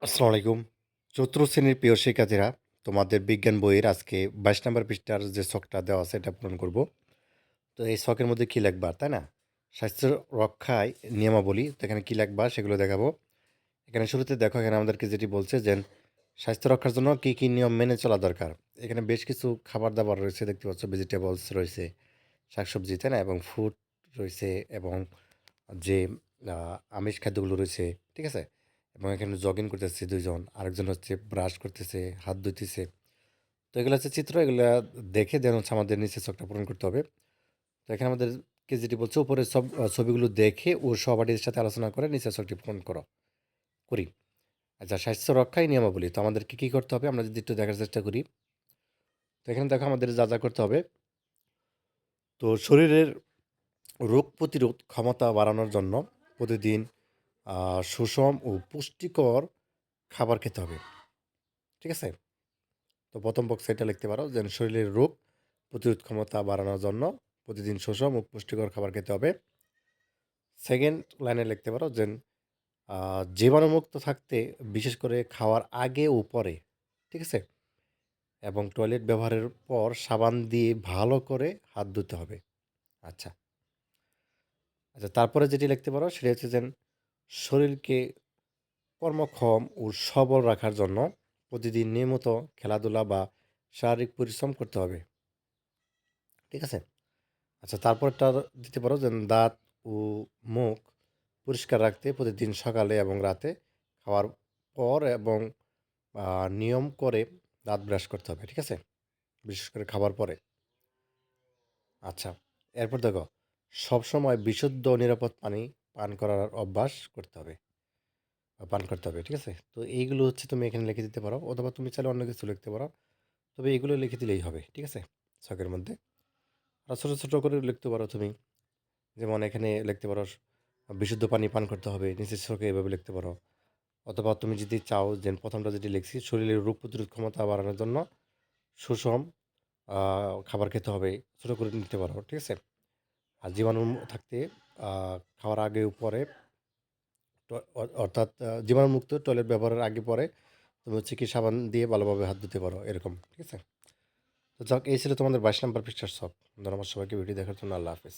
আসসালামু আলাইকুম। চতুর্থ শ্রেণীর প্রিয় শিক্ষার্থীরা, তোমাদের বিজ্ঞান বইয়ের আজকে ২২ নাম্বার পৃষ্ঠার যে ছকটা দেওয়া আছে এটা পূরণ করব। তো এই ছকের মধ্যে কী লিখবা, তাই না? স্বাস্থ্য রক্ষায় নিয়মাবলী। তো এখানে কী লিখবা সেগুলো দেখাবো। এখানে শুরুতে দেখো, এখানে আমাদেরকে যেটি বলছে যে স্বাস্থ্য রক্ষার জন্য কী, কী নিয়ম মেনে চলা দরকার। এখানে বেশ কিছু খাবার-দাবার রয়েছে, দেখতে পাচ্ছ ভেজিটেবলস রয়েছে, শাকসবজি, তাই না? এবং ফ্রুট রয়েছে এবং যে আমিষ খাদ্যগুলো রয়েছে, ঠিক আছে? এবং এখানে জগিং করতেছে ২ জন, আরেকজন হচ্ছে ব্রাশ করতেছে, হাত ধুইতেছে। তো এগুলো হচ্ছে চিত্র, এগুলা দেখে দেন হচ্ছে আমাদের নিচের ছকটা পূরণ করতে হবে। তো এখানে আমাদেরকে যেটি বলছে, উপরের সব ছবিগুলো দেখে ও সহপাঠীদের সাথে আলোচনা করে নিচের ছকটি পূরণ করি। আচ্ছা, স্বাস্থ্য রক্ষায় নিয়মাবলী। তো আমাদেরকে কী করতে হবে আমরা যদি একটু দেখার চেষ্টা করি। তো এখানে দেখো আমাদের যা করতে হবে। তো শরীরের রোগ প্রতিরোধ ক্ষমতা বাড়ানোর জন্য প্রতিদিন সুষম ও পুষ্টিকর খাবার খেতে হবে। ঠিক আছে? তো ১ম বক্সে এটা লিখতে পারো যে শরীরের রোগ প্রতিরোধ ক্ষমতা বাড়ানোর জন্য প্রতিদিন সুষম ও পুষ্টিকর খাবার খেতে হবে। 2nd লাইনে লিখতে পারো যে জীবাণুমুক্ত থাকতে বিশেষ করে খাওয়ার আগে ও পরে। ঠিক আছে? এবং টয়লেট ব্যবহারের পর সাবান দিয়ে ভালো করে হাত ধুতে হবে। আচ্ছা। আচ্ছা, তারপরে যেটি লিখতে পারো সেটা হচ্ছে যে শরীরকে কর্মক্ষম ও সবল রাখার জন্য প্রতিদিন নিয়মিত খেলাধুলা বা শারীরিক পরিশ্রম করতে হবে। ঠিক আছে? আচ্ছা, তারপরটা দিতে পারো যে দাঁত ও মুখ পরিষ্কার রাখতে প্রতিদিন সকালে এবং রাতে খাওয়ার পর এবং নিয়ম করে দাঁত ব্রাশ করতে হবে। ঠিক আছে? বিশেষ করে খাবার পরে। আচ্ছা, এরপর দেখো, সবসময় বিশুদ্ধ ও নিরাপদ পানি পান করার অভ্যাস করতে হবে। পান করতে হবে। ঠিক আছে? তো এইগুলো হচ্ছে তুমি এখানে লিখে দিতে পারো, অথবা তুমি চাইলে অন্য কিছু লিখতে পারো। তবে এগুলো লিখে দিলেই হবে। ঠিক আছে? ছকের মধ্যে। আর ছোট করে লিখতে পারো তুমি। যেমন এখানে লিখতে পারো বিশুদ্ধ পানি পান করতে হবে। নিচের ছকে এভাবে লিখতে পারো। অথবা তুমি যদি চাও যে ১ম টা যেটি লিখছি, শরীরের রোগ প্রতিরোধ ক্ষমতা বাড়ানোর জন্য সুষম আ খাবার খেতে হবে। ছোট করে নিতে পারো। ঠিক আছে? আর জীবাণু থাকতে আ খাওয়ার আগে ও পরে অর্থাৎ জীবাণুমুক্ত টয়লেট ব্যবহারের আগে পরে তুমি হচ্ছে কি সাবান দিয়ে ভালোভাবে হাত ধুতে পারো, এরকম। ঠিক আছে? তো যাক, এই ছিল তোমাদের ২২ নাম্বার পৃষ্ঠার ছক। ধন্যবাদ সবাইকে ভিডিও দেখার জন্য। আল্লাহ হাফেজ।